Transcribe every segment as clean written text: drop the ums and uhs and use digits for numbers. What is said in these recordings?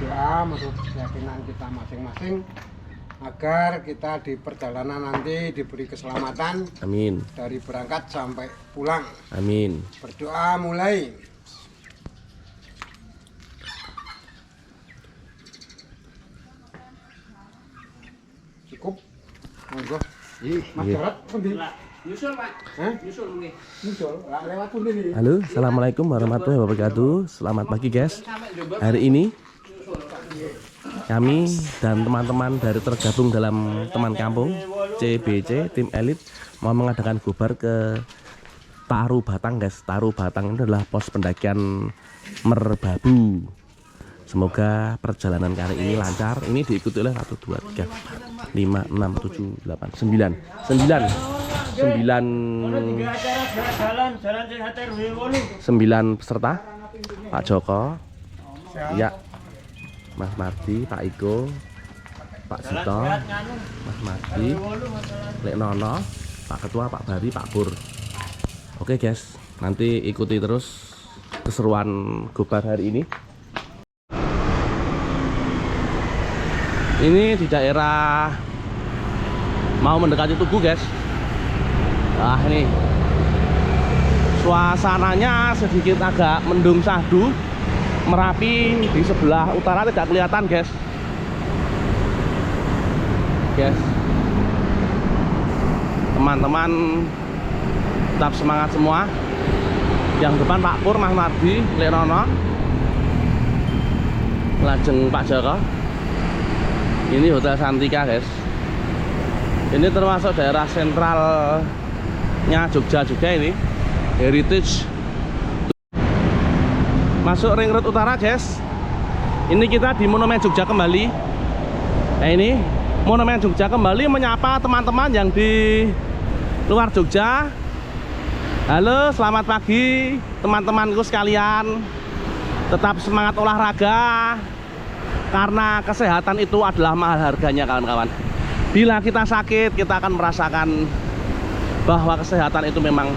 berdoa menurut keyakinan kita masing-masing agar kita di perjalanan nanti diberi keselamatan. Amin. Dari berangkat sampai pulang. Amin. Berdoa mulai. Cukup. Monggo. Mas Jarot pundi? Nyusul, Pak. Hah? Nyusul mungkin. Nyusul. Lah lewat pundi nih? Halo, assalamualaikum warahmatullahi wabarakatuh. Selamat pagi guys. Hari ini kami dan teman-teman dari tergabung dalam teman kampung CBC tim elit mau mengadakan gobar ke Taru Batang guys. Taru Batang ini adalah pos pendakian Merbabu. Semoga perjalanan kali ini lancar. Ini diikuti oleh 1, 2, 3, 4, 5, 6, 7, 8, 9 peserta. Pak Joko, ya, Mas Mardi, Pak Iko, Pak Sito, Mas Mardi, Lek Nono, Pak Ketua, Pak Bari, Pak Pur. Oke guys, nanti ikuti terus keseruan gobar hari ini. Ini di daerah mau mendekati Tugu guys. Nah ini suasananya sedikit agak mendung sahdu. Merapi di sebelah utara tidak kelihatan guys. Teman-teman tetap semangat semua. Yang depan Pak Pur, Mas Mardi, Lek Nono, lajeng Pak Joko. Ini Hotel Santika guys. Ini termasuk daerah sentralnya Jogja juga ini. Heritage. Masuk Ring Road Utara guys. Ini kita di Monumen Jogja kembali. Nah ini Monumen Jogja kembali menyapa teman-teman yang di luar Jogja. Halo, selamat pagi teman-temanku sekalian. Tetap semangat olahraga. Karena kesehatan itu adalah mahal harganya kawan-kawan. Bila kita sakit, kita akan merasakan bahwa kesehatan itu memang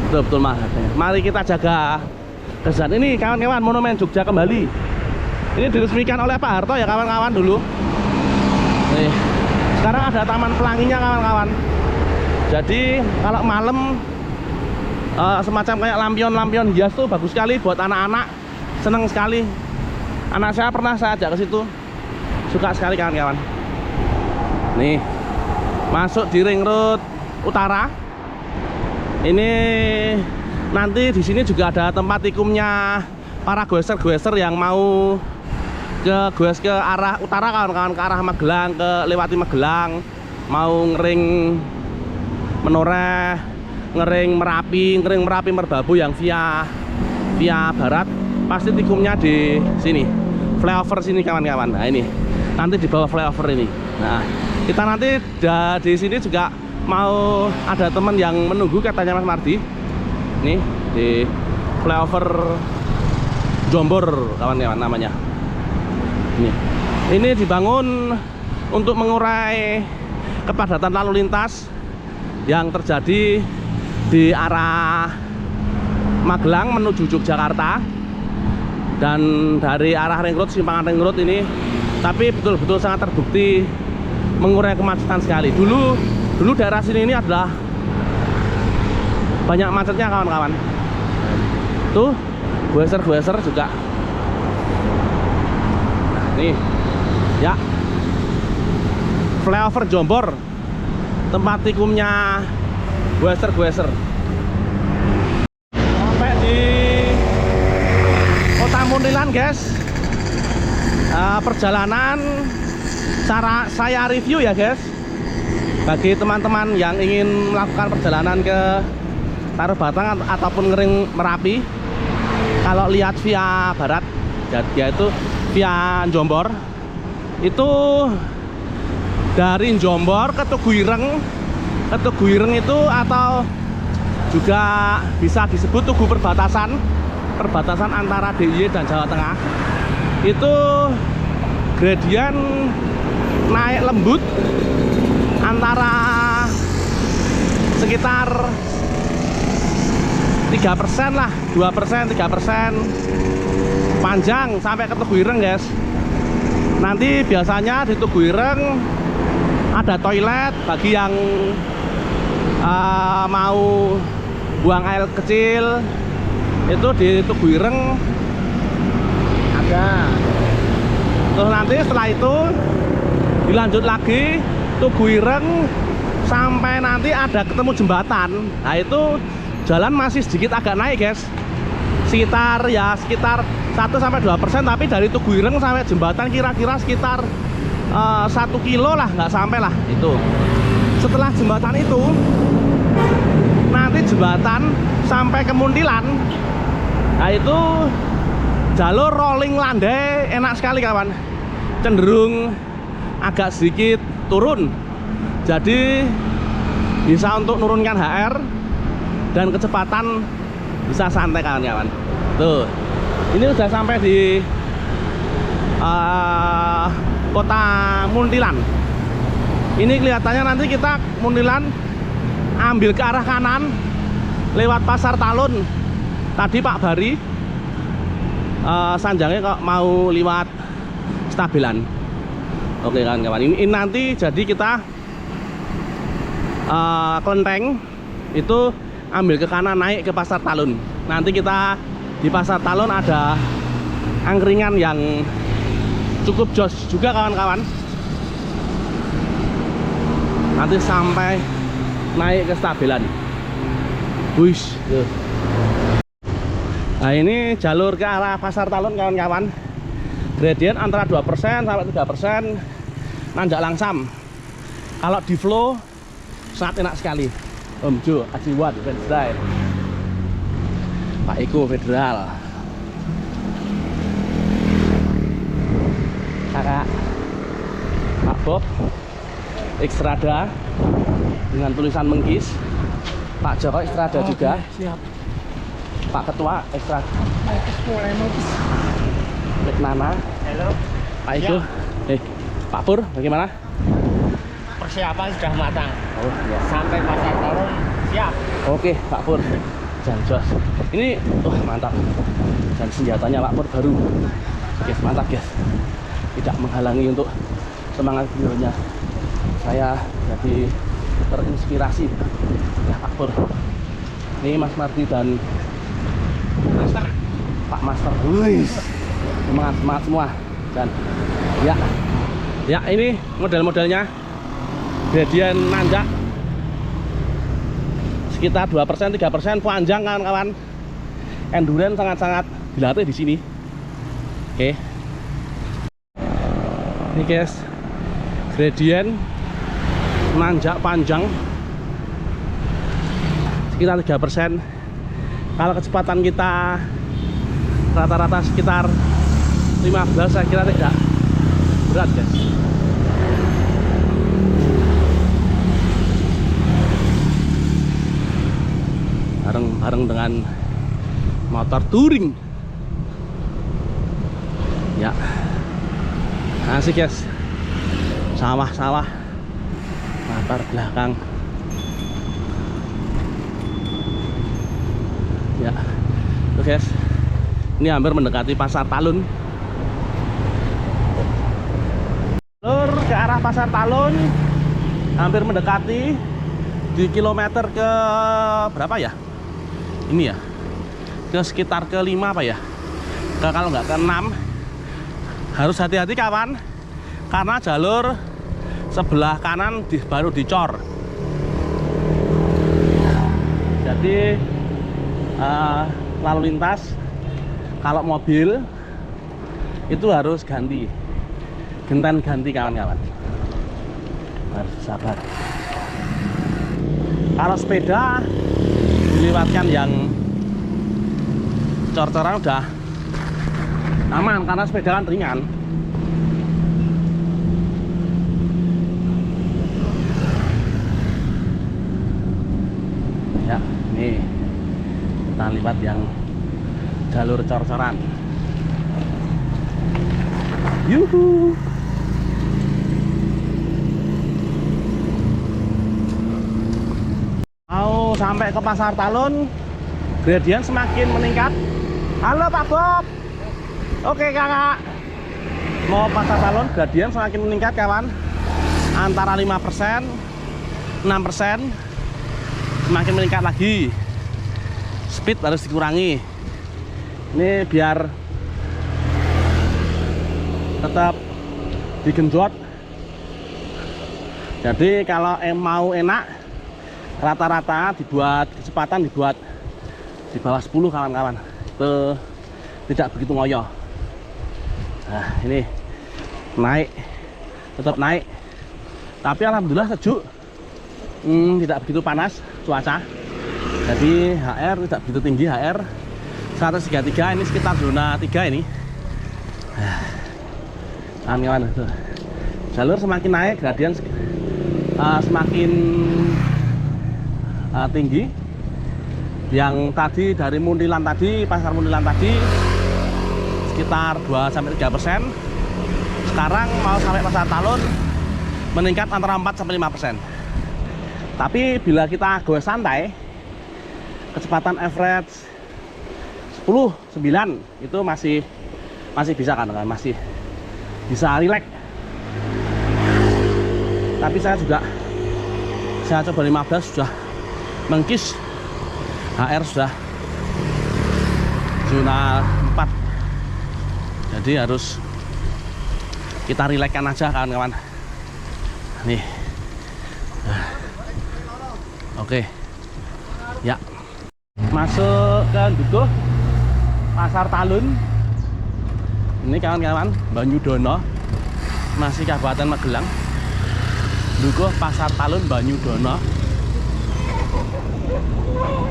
betul-betul mahal harganya. Mari kita jaga kesehatan. Ini kawan-kawan Monumen Jogja kembali. Ini diresmikan oleh Pak Harto ya kawan-kawan dulu. Nih, sekarang ada Taman Pelanginya kawan-kawan. Jadi kalau malam semacam kayak lampion-lampion hias tuh bagus sekali buat anak-anak. Seneng sekali. Anak saya pernah saya ajak ke situ, suka sekali kawan-kawan. Nih, masuk di Ring Road Utara. Ini nanti di sini juga ada tempat tikumnya para goeser-goeser yang mau ke arah utara kawan-kawan, ke arah Magelang, lewati Magelang, mau ngering Menoreh, ngering Merapi Merbabu yang via barat. Pasti tikumnya di sini, flyover sini kawan-kawan. Nah ini nanti di bawah flyover ini. Nah kita nanti di sini juga mau ada teman yang menunggu katanya Mas Mardi. Nih di flyover Jombor kawan-kawan namanya. Ini dibangun untuk mengurai kepadatan lalu lintas yang terjadi di arah Magelang menuju Yogyakarta. Dan dari arah Ring Road, simpangan Ring Road ini, tapi betul-betul sangat terbukti mengurai kemacetan sekali. Dulu daerah sini ini adalah banyak macetnya kawan-kawan. Tuh goeser juga. Nah, nih ya, flyover Jombor, tempat tikumnya goeser. Sampai di Kota Muntilan guys. Perjalanan cara saya review ya guys, bagi teman-teman yang ingin melakukan perjalanan ke Taru Batang ataupun ngering Merapi, kalau lihat via barat yaitu via Jombor, itu dari Jombor ke Tugu Ireng itu, atau juga bisa disebut Tugu perbatasan antara DIY dan Jawa Tengah, itu gradien naik lembut antara sekitar 3% lah, 2%, 3%, panjang sampai ke Tugu Ireng guys. Nanti biasanya di Tugu Ireng ada toilet bagi yang mau buang air kecil, itu di Tugu Ireng ada. Terus nanti setelah itu dilanjut lagi Tugu Ireng sampai nanti ada ketemu jembatan. Nah itu jalan masih sedikit agak naik guys, sekitar 1-2%, tapi dari Tugu Ireng sampai jembatan kira-kira sekitar 1 kilo lah, nggak sampai lah itu. Setelah jembatan itu nanti jembatan sampai ke Muntilan. Nah itu jalur rolling landai, enak sekali kawan, cenderung agak sedikit turun, jadi bisa untuk nurunkan HR dan kecepatan bisa santai kawan-kawan. Tuh, ini udah sampai di kota Muntilan. Ini kelihatannya nanti kita Muntilan ambil ke arah kanan lewat Pasar Talun. Tadi Pak Bari sanjangnya kok mau lewat Stabilan. Oke kawan-kawan, ini nanti jadi kita kelenteng itu ambil ke kanan naik ke Pasar Talun. Nanti kita di Pasar Talun ada angkringan yang cukup jos juga kawan-kawan. Nanti sampai naik ke Stabilan. Wush. Nah ini jalur ke arah Pasar Talun kawan-kawan. Gradient antara 2% sampai 3%, nanjak langsam. Kalau di flow sangat enak sekali. Om Jo, Ajiwan, Federal, Pak Eko Federal, Kakak Pak Bob Ekstrada dengan tulisan Menggis, Pak Joko Ekstrada juga. Siap. Pak Ketua Ekstrada, Lek Nana, halo Pak Eko, Pak Pur, bagaimana? Persiapan sudah matang. Oh ya. Sampai Pasar Talun siap. Oke Pak Pur, jangan jos. Ini mantap. Dan senjatanya Pak Pur baru. Guys, mantap guys. Tidak menghalangi untuk semangat beliaunya. Saya jadi terinspirasi ya Pak Pur. Ini Mas Mardi dan Master. Pak Master. Wih, semangat semua. Dan ya ini model-modelnya gradient nanjak sekitar 2%, 3%, panjang kawan-kawan. Endurance sangat-sangat dilatih di sini. Oke. Ini guys, gradient nanjak panjang sekitar 3%. Kalau kecepatan kita rata-rata sekitar 15, saya kira tidak berat guys. Bareng dengan motor touring ya, asik guys. Sawah-sawah latar belakang ya. Tuh guys, ini hampir mendekati Pasar Talun. Jalur ke arah Pasar Talun hampir mendekati di kilometer ke berapa ya? Ini ya, ke sekitar ke 5 apa ya? Kalau nggak ke 6. Harus hati-hati kawan, karena jalur sebelah kanan baru dicor. Jadi lalu lintas kalau mobil itu harus genten ganti kawan-kawan. Harus sabar. Kalau sepeda dilewatkan yang cor-coran udah aman, karena sepeda kan ringan. Ya, nih kita lihat yang jalur cor-coran. Yuhu. Mau sampai ke Pasar Talun, gradient semakin meningkat. Halo Pak Bob. Oke kakak. mau pasar talun Gradian semakin meningkat kawan, antara 5%, 6%, semakin meningkat lagi. Speed harus dikurangi. Ini biar tetap digenjot. Jadi kalau mau enak, rata-rata dibuat kecepatan dibuat di bawah 10 kawan-kawan. Itu tidak begitu ngoyo. Nah ini naik, tetap naik, tapi alhamdulillah sejuk, tidak begitu panas cuaca. Jadi HR tidak begitu tinggi, HR 133, ini sekitar zona 3 ini. Kawan-kawan, jalur semakin naik, gradian semakin tinggi. Yang tadi dari Muntilan tadi, pasar Muntilan tadi sekitar 2-3%. Sekarang mau sampai pasar Talun meningkat antara 4-5%. Tapi bila kita goes santai, kecepatan average 10-9 itu masih bisa kan, masih bisa relax. Tapi saya coba 15 sudah mengkis, HR sudah zona 4, jadi harus kita relaxkan aja kawan-kawan. Nih, oke, ya, masuk ke Dukuh pasar Talun. Ini kawan-kawan, Banyudono, masih Kabupaten Magelang. Dukuh pasar Talun Banyudono.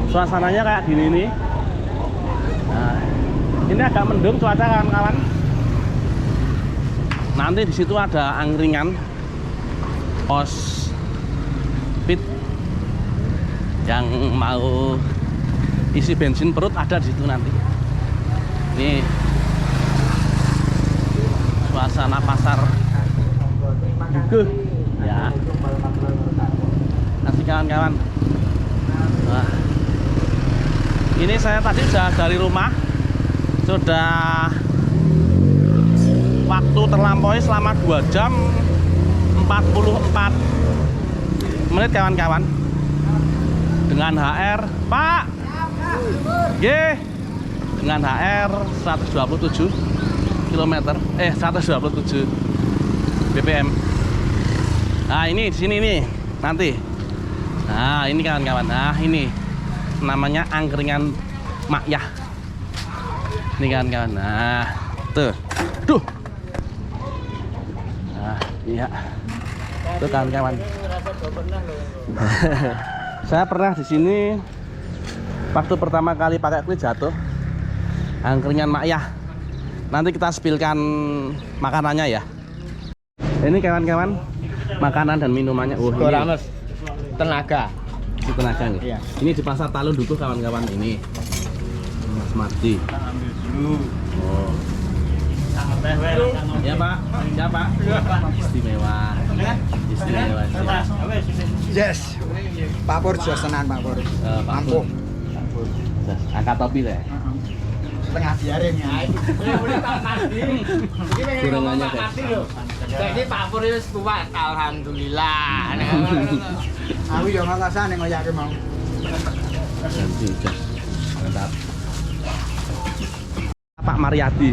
Suasananya kayak gini nih. Nah, ini agak mendung cuaca kawan-kawan. Nanti di situ ada angkringan pos pit, yang mau isi bensin perut ada di situ nanti. Ini suasana pasar Dukuh ya. Kasih kawan-kawan. Wah. Ini saya tadi sudah dari rumah, sudah waktu terlampaui selama 2 jam 44 menit kawan-kawan. Dengan HR, Pak, G, dengan HR 127 km, 127 BPM. Nah ini di sini nih nanti. Nah ini kawan-kawan, nah ini namanya angkringan Makyah. Ini kawan-kawan, nah tuh, duh, nah iya, tuh kawan-kawan. Saya pernah di sini waktu pertama kali pakai kulit jatuh, angkringan Makyah. Nanti kita spilkan makanannya ya. Ini kawan-kawan, makanan dan minumannya. Oh, ini tenaga. Si tenaga nih. Iya. Ini di pasar Talun Dukuh kawan-kawan, ini Mas Marti. Oh. Ya Pak, ya Pak. Istimewa. Istimewa. Yes, Pak Pur Josenan, Pak Pur. Mampu. Angkat topi deh. Setengah biarin ya. Kurangannya deh. Jadi Pak Pur itu kuat, alhamdulillah. Aku yo ngrasane ngoyake mau. Ganti jas. Mantap. Pak Mariadi.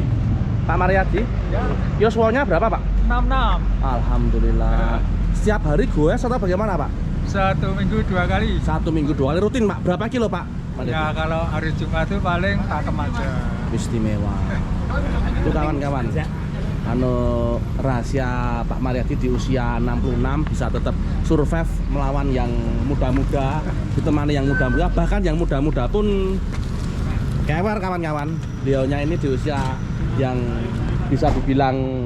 Pak Mariadi? Ya. Yoswonya berapa, Pak? 66. Alhamdulillah. Setiap hari goes atau bagaimana, Pak? 1 minggu 2 kali. 1 minggu 2 kali rutin, Pak. Berapa kilo, Pak? Ya kalau hari Jumat itu paling pakem aja. Istimewa. Itu kawan-kawan. Rahasia Pak Mariadi di usia 66 bisa tetap survive melawan yang muda-muda, ditemani yang muda-muda, bahkan yang muda-muda pun kewer kawan-kawan. Beliaunya ini di usia yang bisa dibilang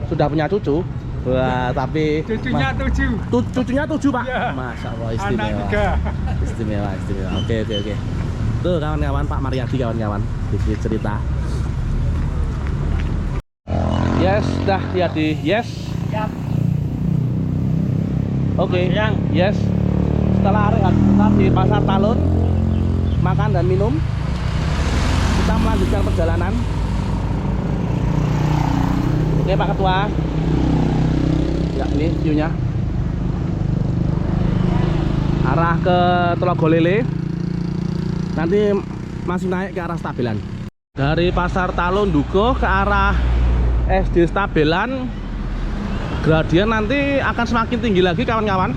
sudah punya cucu. Wah, tapi Cucunya 7. Cucunya 7, Pak. Ya. Masya Allah, Anak istimewa. 3. Istimewa. Oke. Tuh kawan-kawan, Pak Mariadi kawan-kawan, sedikit cerita. Yes, dah Yadi. Yes. Siap. Oke. Yang. Yes. Setelah rehat sebentar di pasar Talun, makan dan minum, kita melanjutkan perjalanan. Oke Pak Ketua. Ya ini view-nya. Arah ke Telogolele. Nanti masih naik ke arah Stabelan. Dari Pasar Talundugo ke arah SD Stabelan, gradien nanti akan semakin tinggi lagi kawan-kawan.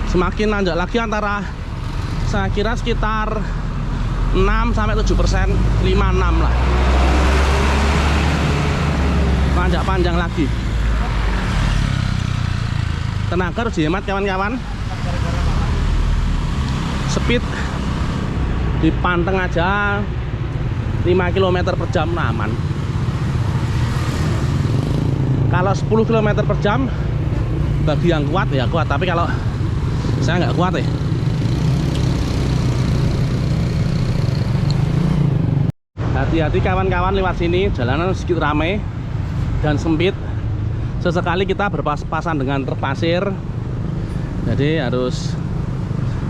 Semakin nanjak lagi antara, saya kira sekitar 6-7%, 5-6 lah. Nanjak panjang lagi. Tenaga harus dihemat kawan-kawan. Speed dipanteng aja 5 km per jam aman. Kalau 10 km per jam bagi yang kuat ya kuat, tapi kalau saya nggak kuat ya. Hati-hati kawan-kawan lewat sini, jalanan sedikit ramai dan sempit. Sesekali kita berpapasan dengan truk pasir, jadi harus,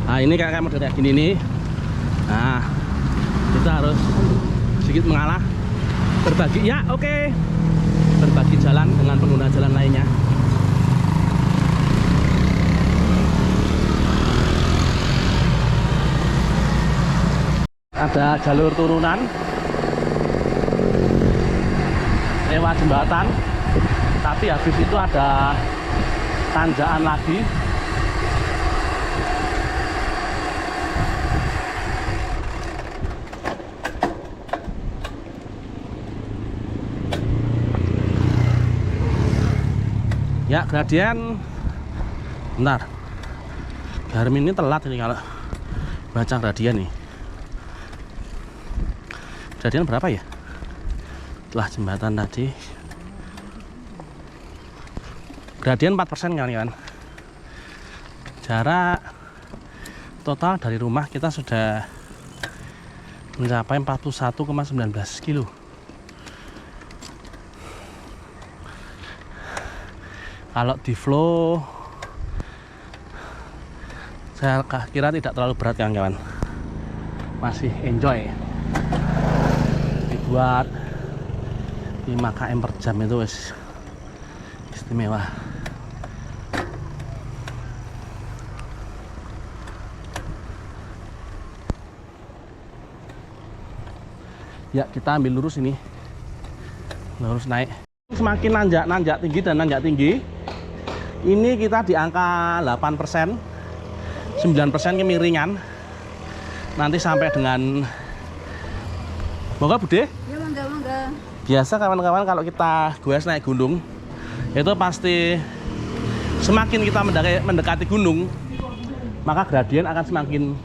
nah ini kayak model kayak gini nih. Nah kita harus sedikit mengalah, berbagi ya, oke. Berbagi jalan dengan pengguna jalan lainnya. Ada jalur turunan lewat jembatan, tapi habis itu ada tanjakan lagi. Ya gradien, bentar, Garmin ini telat ini kalau baca gradien nih. Gradien berapa ya? Setelah jembatan tadi gradien 4% kan. Jarak total dari rumah kita sudah mencapai 41,19 kilo. Kalau di flow saya kira tidak terlalu berat kawan-kawan, masih enjoy. Dibuat 5 km per jam itu wis istimewa. Ya kita ambil lurus ini, lurus naik. Semakin nanjak tinggi dan nanjak tinggi, ini kita di angka 8%, 9% kemiringan. Nanti sampai dengan, monggo Bude. Ya mangga. Biasa kawan-kawan kalau kita goes naik gunung, itu pasti semakin kita mendekati gunung, maka gradien akan semakin,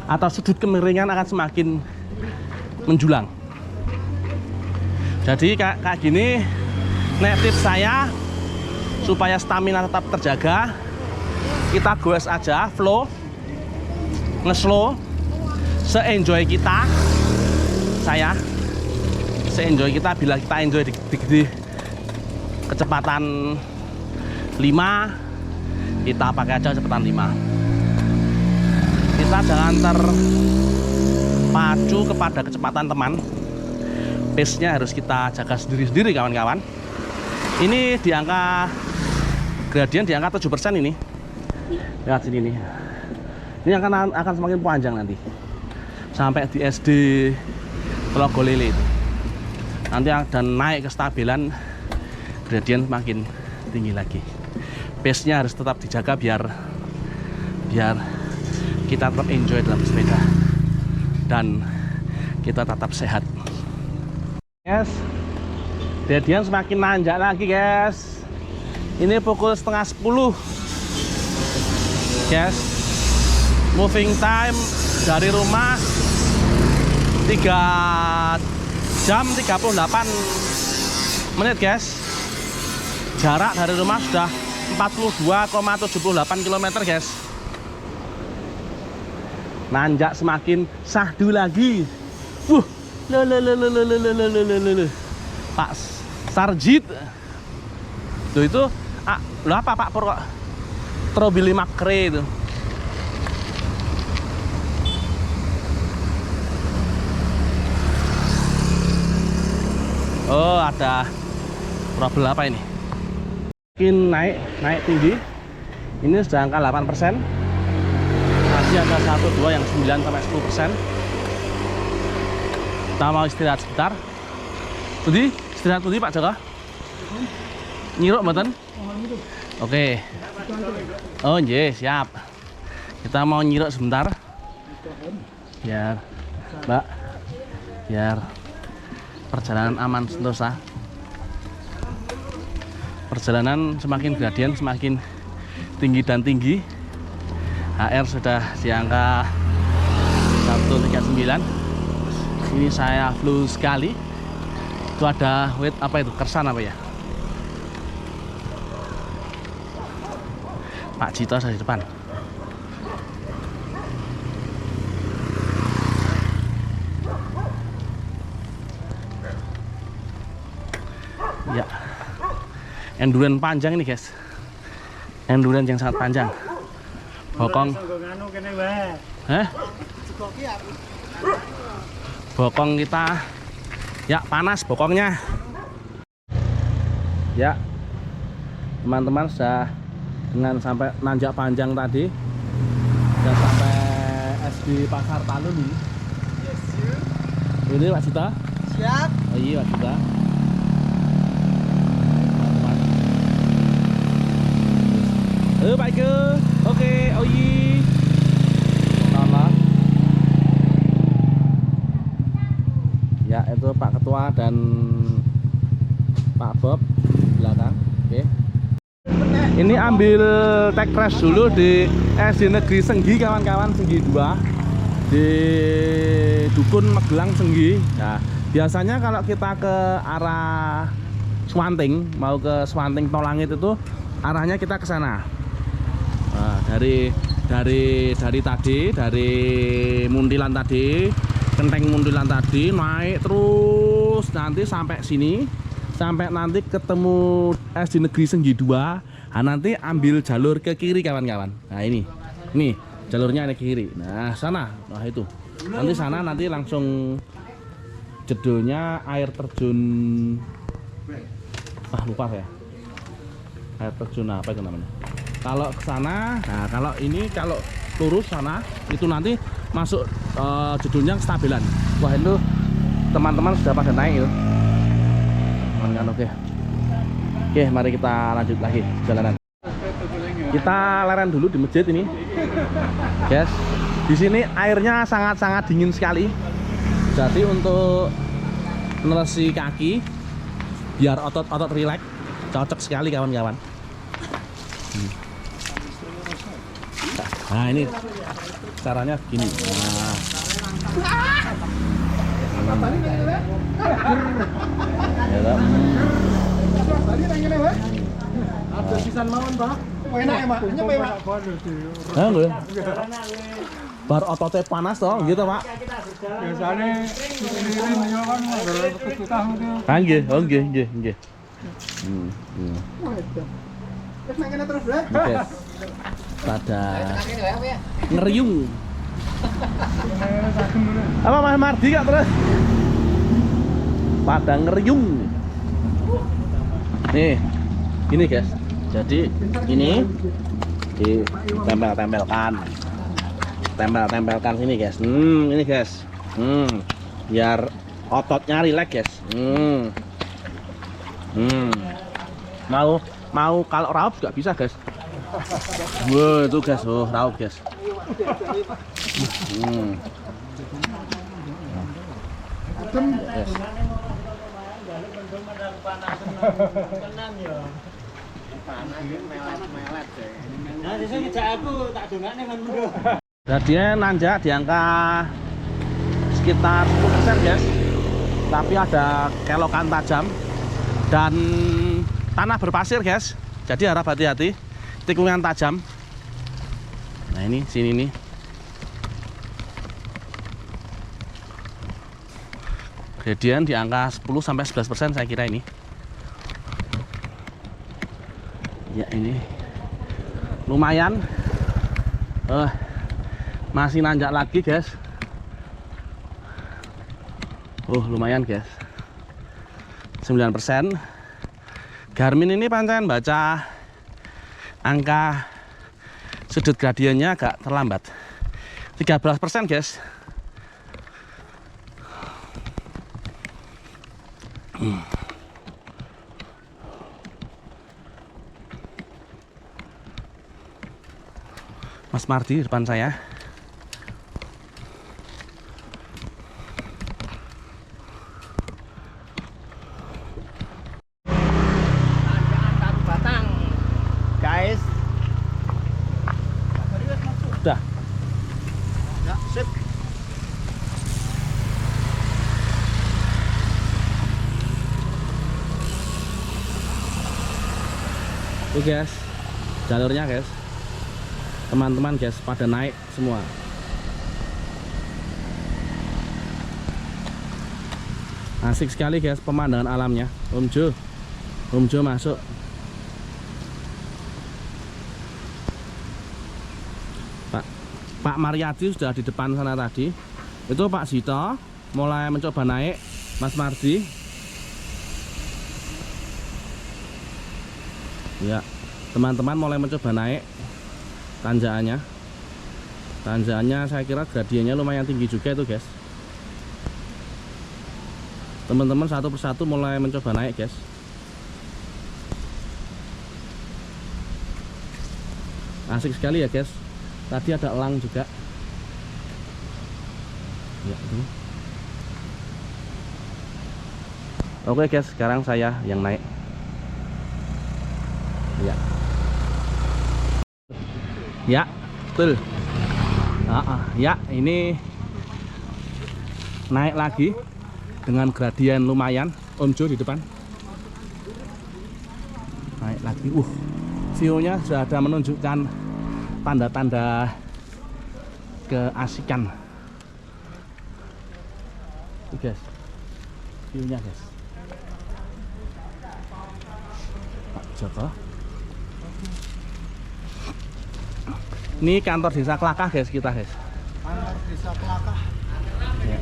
atau sudut kemiringan akan semakin menjulang. Jadi kayak gini, nek tips saya supaya stamina tetap terjaga, kita goes aja, flow, ngeslow, se-enjoy kita. Saya se-enjoy kita, bila kita enjoy di kecepatan 5, kita pakai aja kecepatan 5. Kita jangan terpacu kepada kecepatan teman. Pace-nya harus kita jaga sendiri-sendiri kawan-kawan. Ini di angka gradien di angka 7% ini. Lihat sini nih. Ini akan semakin panjang nanti. Sampai di SD Telogolele itu. Nanti dan naik ke Stabelan, gradien semakin tinggi lagi. Pace-nya harus tetap dijaga biar kita tetap enjoy dalam sepeda dan kita tetap sehat. Guys, gradien semakin nanjak lagi guys. Ini pukul setengah 10 guys. Moving time dari rumah 3 jam 38 menit guys. Jarak dari rumah sudah 42,78 km guys. Nanjak semakin sahdu lagi. Pak Sarjit tuh itu lo apa Pak Pur kok Trobili Makre itu. Oh, ada trouble apa ini? Mungkin naik tinggi. Ini sudah angka 8%. Masih ada 1, 2 yang 9 sampai 10%. Kita mau istirahat sebentar. Tadi istirahat tadi Pak Joko? Nyiruk mboten? Oke. Oh, iya, siap. Kita mau nyiruk sebentar. Biar Mbak, biar perjalanan aman sentosa. Perjalanan semakin gradien, semakin tinggi dan tinggi. HR sudah di angka 139. Ini saya flu sekali. Itu ada weight apa itu? Kersan apa ya? Pak Cito ada di depan. Ya, endurance panjang ini guys, endurance yang sangat panjang. Bokong, bokong kita, ya panas bokongnya. Ya, teman-teman sudah dengan sampai nanjak panjang tadi, dan sampai SD Pasar Talun ini. Ini Pak Cita. Siap. Oh, iya Pak Cita. Pak Ike, oke, Oyi, Tolong. Ya itu Pak Ketua dan Pak Bob belakang. Oke. Ini ambil tag crash dulu di SD Negeri Senggi kawan-kawan, Senggi 2 di Dukun Magelang Senggi. Nah biasanya kalau kita ke arah Swanting, mau ke Swanting Tolangit itu arahnya kita ke sana. Nah, dari tadi, dari Muntilan tadi, Kenteng Muntilan tadi naik terus nanti sampai sini, sampai nanti ketemu SD Negeri Senggi 2. Nah, nanti ambil jalur ke kiri kawan-kawan. Nah ini jalurnya ini ke kiri. Nah sana, nah itu. Nanti sana nanti langsung jedulnya air terjun. Lupa saya. Air terjun apa itu namanya? Kalau ke sana, nah kalau ini kalau lurus sana itu nanti masuk judulnya stabilan. Wah itu teman-teman sudah pada naik itu. Teman-teman oke. Oke, mari kita lanjut lagi jalanan. Kita leren dulu di masjid ini, guys. Di sini airnya sangat-sangat dingin sekali. Jadi untuk nelesi kaki, biar otot-otot rileks, cocok sekali kawan-kawan. Nah ini caranya gini. Ada pisan mawon, Pak. Enak ya, Pak. Nyep ya, Pak. Bar ototnya panas toh, gitu, Pak. Biasanya ini kan berketutah itu. Nggih. Terus nang kene terus, Bro. Oke. Pada ngeriung. Apa Mas Mardi kak terus? Pada ngeriung. Nih, ini guys. Jadi ini tempel-tempelkan sini guys. Ini guys. Biar ototnya rileks guys. Mau kalau raup juga bisa guys. Wah itu guys, raup guys. Yes. Dia nanjak di angka sekitar 10% guys. Tapi ada kelokan tajam dan tanah berpasir guys. Jadi harap hati-hati, tikungan tajam. Nah ini sini nih. Gradien di angka 10-11% saya kira ini. Ya ini lumayan. Masih nanjak lagi guys. Lumayan guys. 9%. Garmin ini pancen baca angka sudut gradiennya agak terlambat. 13% guys. Mas Mardi di depan saya. Taruh batang, guys. Udah. Ya, sip. Tuh guys, jalurnya guys. Teman-teman guys pada naik semua. Asik sekali guys pemandangan alamnya. Om Jo masuk. Pak Mariadi sudah di depan sana tadi. Itu Pak Zito mulai mencoba naik. Mas Mardi. Ya, teman-teman mulai mencoba naik tanjakannya. Tanjakannya saya kira gradiennya lumayan tinggi juga itu guys. Teman-teman satu persatu mulai mencoba naik guys. Asik sekali ya guys. Tadi ada elang juga. Ya, ini. Oke guys, sekarang saya yang naik. Ya. Ya, betul. Ya, ini naik lagi dengan gradien lumayan. Om Jo di depan. Naik lagi. View-nya sudah ada menunjukkan tanda-tanda keasikan. Tuh guys, view-nya guys. Pak Joko. Ini kantor desa Kelakah guys kita guys. Kantor desa Kelakah. Ya.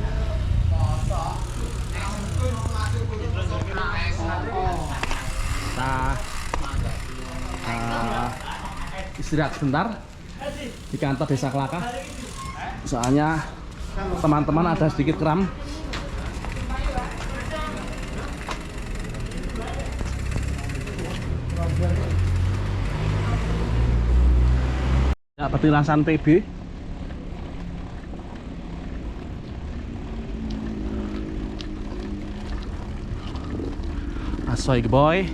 Kita istirahat sebentar di kantor desa Kelakah. Soalnya teman-teman ada sedikit kram. Ya, petilasan PB. Asoy keboy.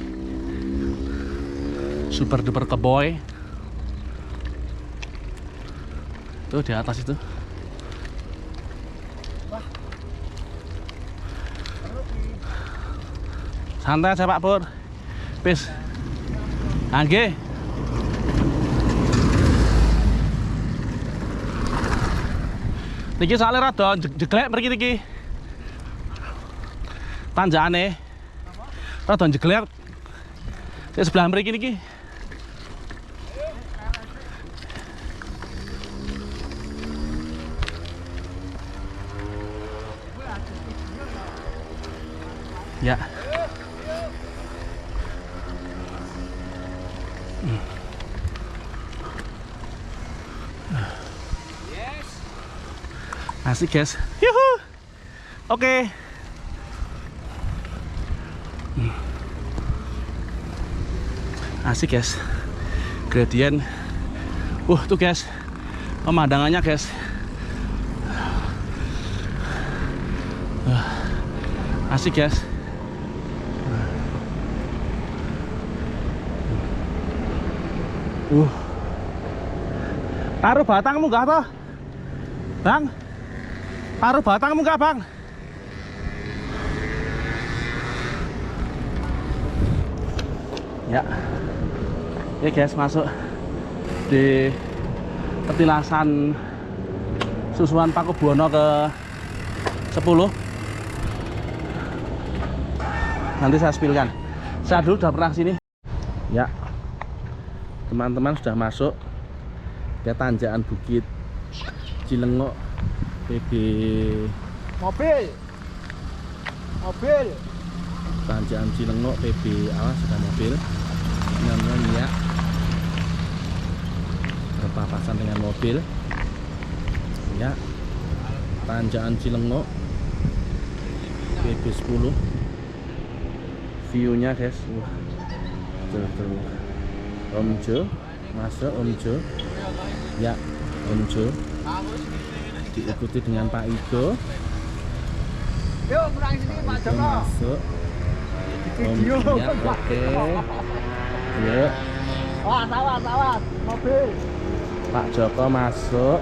Super duper keboy. Tuh di atas itu. Santai aja Pak Pur. Pis. Angge. Niki soalnya rada jeglek mriki niki. Tanjakane. Rada jeglek. Di sebelah mriki niki. Ya. Asik guys. Yuhu. Oke. Asik guys. Gradien. Tuh guys. Pemandangannya guys. Asik guys. Taruh batangmu enggak toh? Bang? Taruh batangmu enggak, Bang? Ya. Oke guys, masuk di petilasan Susuan Pakubuwono ke 10. Nanti saya spilkan. Saya dulu udah pernah sini. Ya. Teman-teman sudah masuk ke tanjakan Bukit Cilengok PB. Mobil. Tanjakan Cilengok PB, awas ada mobil namanya Nia berpapasan dengan mobil ya. Tanjakan Cilengok PB 10 view nya guys. Tuh. Om Jo masuk, Om Jo ya, Om Jo diikuti dengan Pak Igo. Yuk, kurang sini Pak Igo Joko. masuk. Om ya, oke. Yuk. Awas, mobil. Pak Joko masuk.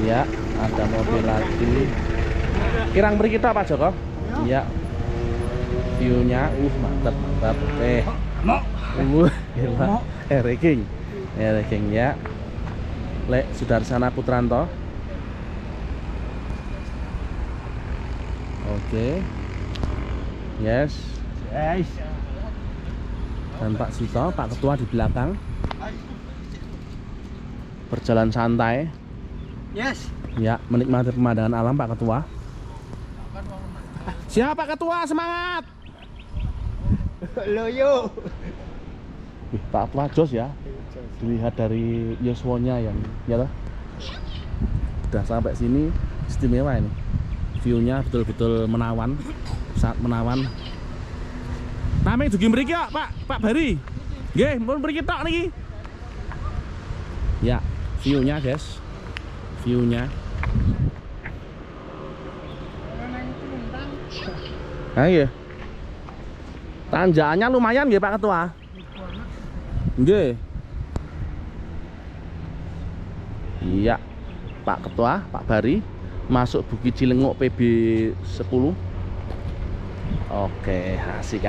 Ya, ada mobil lagi. Kirang beri kita Pak Joko. Ya. View-nya mantap. Gila. Ranking ya. Lek Sudarsana Putranto. Oke. Yes. Dan Pak Sito, Pak Ketua di belakang. Berjalan santai. Yes. Ya, menikmati pemandangan alam Pak Ketua. Siap Pak Ketua, semangat. Loyo. Wih, Pak Ketua jos ya. Dilihat dari yoswonya yang ya toh. Udah sampai sini istimewa ini. View-nya betul-betul menawan. Saat menawan. Name dugi mriki kok, Pak Bari. Nggih, mun mriki tok niki. Ya, view-nya guys. View-nya. Nah, iya. Tanjakannya lumayan nggih Pak Ketua. Nggih. Iya. Pak Ketua, Pak Bari masuk Bukit Cilengok PB 10. Oke, asik.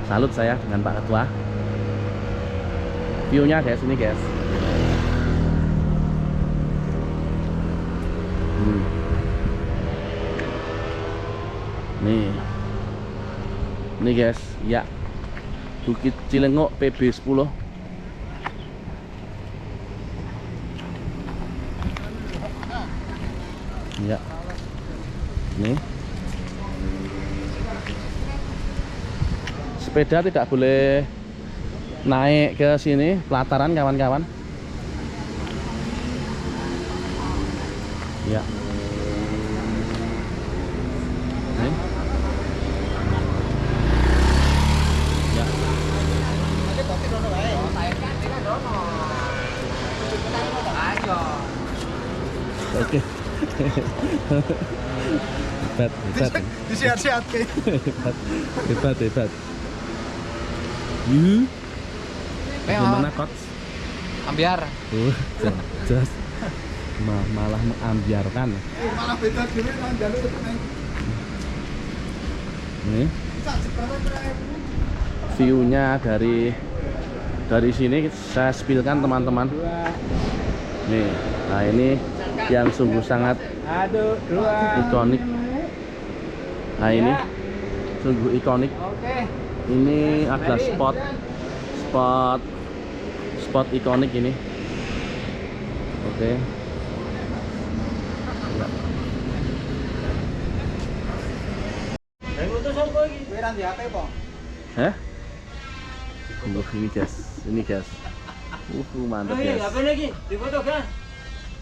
Salut saya dengan Pak Ketua. View-nya guys, ini guys. Nih guys, ya. Bukit Cilengok PB 10. Ya. Nih. Sepeda tidak boleh naik ke sini, pelataran kawan-kawan. Ya. Nih. Ya. Oke. Hebat. Disihat-sihat ke. Hebat. Gimana coach? Ambiar. Jelas. Malah mengambiarkan. Malah beda dhewe nang jalur nang. Nih. View-nya dari sini saya spillkan teman-teman. Nih, nah ini yang sungguh sangat ikonik. Nah ini sungguh ikonik. Ini adalah spot ikonik ini. Oke. Ya. Hah? Ini guys. Mantap guys.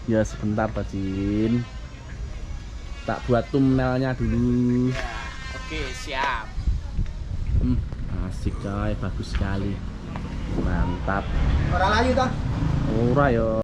Ya sebentar Bajin. Tak buat thumbnailnya dulu. Oke, siap. Asik coy, bagus sekali. Mantap. Ora layu toh. Ora yo.